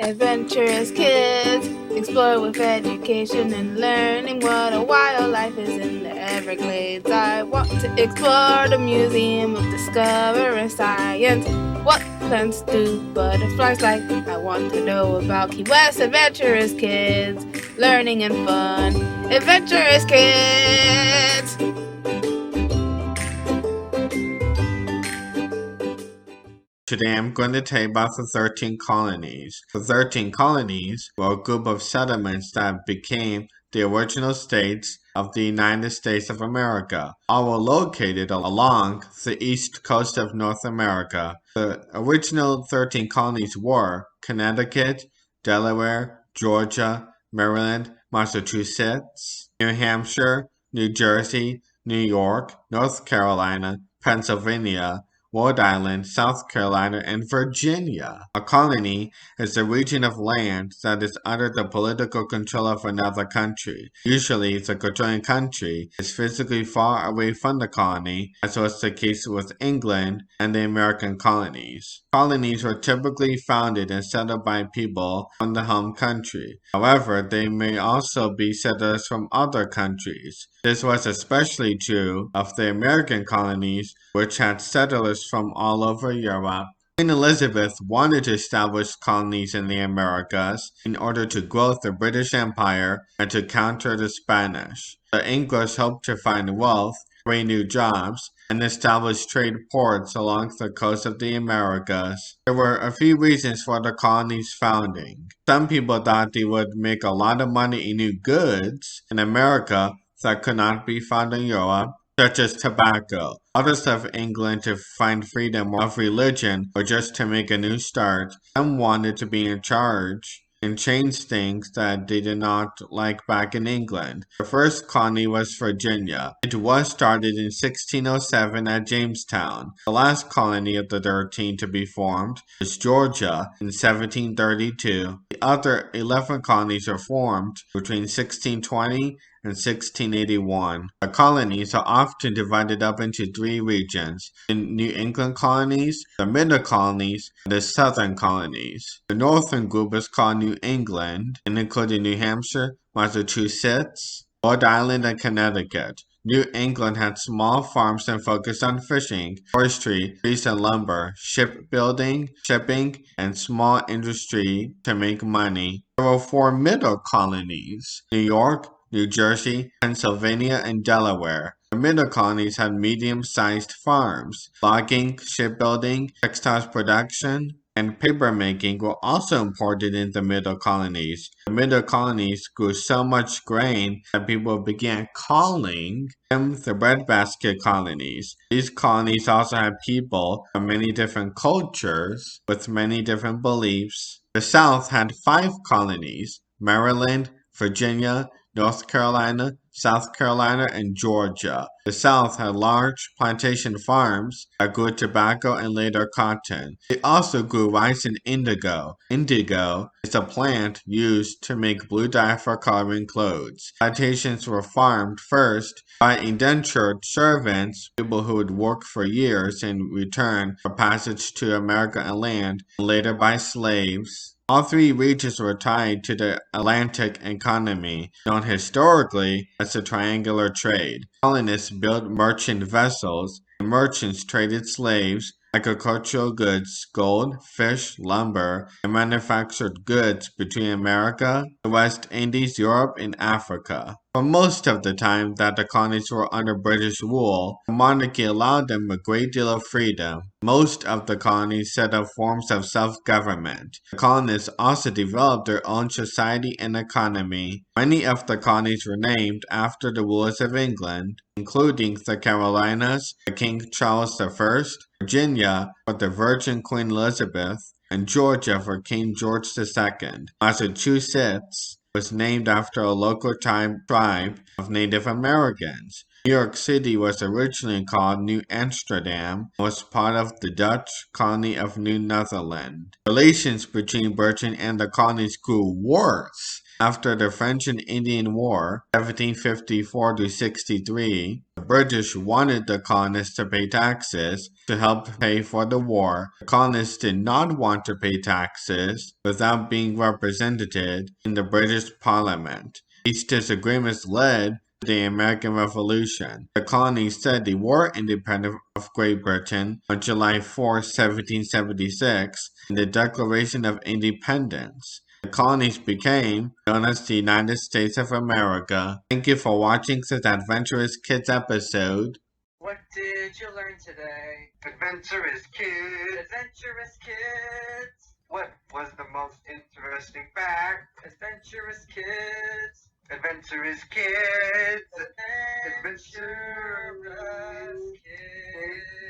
Adventurous kids explore with education and learning what a wildlife is in the Everglades. I want to explore the Museum of Discovering Science. What plants do butterflies like? I want to know about Key West. Adventurous kids, learning and fun. Adventurous kids! Today I'm going to tell you about the 13 colonies. The 13 colonies were a group of settlements that became the original states of the United States of America. All were located along the east coast of North America. The original 13 colonies were Connecticut, Delaware, Georgia, Maryland, Massachusetts, New Hampshire, New Jersey, New York, North Carolina, Pennsylvania, Rhode Island, South Carolina, and Virginia. A colony is a region of land that is under the political control of another country. Usually, the controlling country is physically far away from the colony, as was the case with England and the American colonies. Colonies were typically founded and settled by people from the home country. However, they may also be settlers from other countries. This was especially true of the American colonies, which had settlers from all over Europe. Queen Elizabeth wanted to establish colonies in the Americas in order to grow the British Empire and to counter the Spanish. The English hoped to find wealth, create new jobs, and establish trade ports along the coast of the Americas. There were a few reasons for the colonies' founding. Some people thought they would make a lot of money in new goods in America that could not be found in Europe, such as tobacco. Others of England to find freedom of religion or just to make a new start. Some wanted to be in charge and change things that they did not like back in England. The first colony was Virginia. It was started in 1607 at Jamestown. The last colony of the 13 to be formed was Georgia in 1732. The other 11 colonies were formed between 1620 and 1681. The colonies are often divided up into three regions: the New England colonies, the Middle colonies, and the Southern colonies. The northern group is called New England and included New Hampshire, Massachusetts, Rhode Island, and Connecticut. New England had small farms and focused on fishing, forestry, trees and lumber, shipbuilding, shipping, and small industry to make money. There were four middle colonies: New York, New Jersey, Pennsylvania, and Delaware. The middle colonies had medium-sized farms. Logging, shipbuilding, textiles production, and papermaking were also important in the middle colonies. The middle colonies grew so much grain that people began calling them the breadbasket colonies. These colonies also had people from many different cultures with many different beliefs. The South had 5 colonies: Maryland, Virginia, North Carolina, South Carolina, and Georgia. The South had large plantation farms that grew tobacco and later cotton. They also grew rice and indigo. Indigo is a plant used to make blue dye for coloring clothes. Plantations were farmed first by indentured servants, people who would work for years in return for passage to America and land, and later by slaves. All three regions were tied to the Atlantic economy, known historically as the triangular trade. Colonists built merchant vessels, and merchants traded slaves, agricultural goods, gold, fish, lumber, and manufactured goods between America, the West Indies, Europe, and Africa. For most of the time that the colonies were under British rule, the monarchy allowed them a great deal of freedom. Most of the colonies set up forms of self-government. The colonists also developed their own society and economy. Many of the colonies were named after the rulers of England, including the Carolinas for King Charles I, Virginia for the Virgin Queen Elizabeth, and Georgia for King George II. Massachusetts was named after a local tribe of Native Americans. New York City was originally called New Amsterdam and was part of the Dutch colony of New Netherland. Relations between Britain and the colonies grew worse. After the French and Indian War, 1754-63, the The British wanted the colonists to pay taxes to help pay for the war. The colonists did not want to pay taxes without being represented in the British Parliament. These disagreements led to the American Revolution. The colonies said they were independent of Great Britain on July 4, 1776, in the Declaration of Independence. The colonies became known as the United States of America. Thank you for watching this Adventurous Kids episode. What did you learn today? Adventurous Kids! Adventurous Kids! What was the most interesting fact? Adventurous Kids! Adventurous Kids! Adventurous Kids!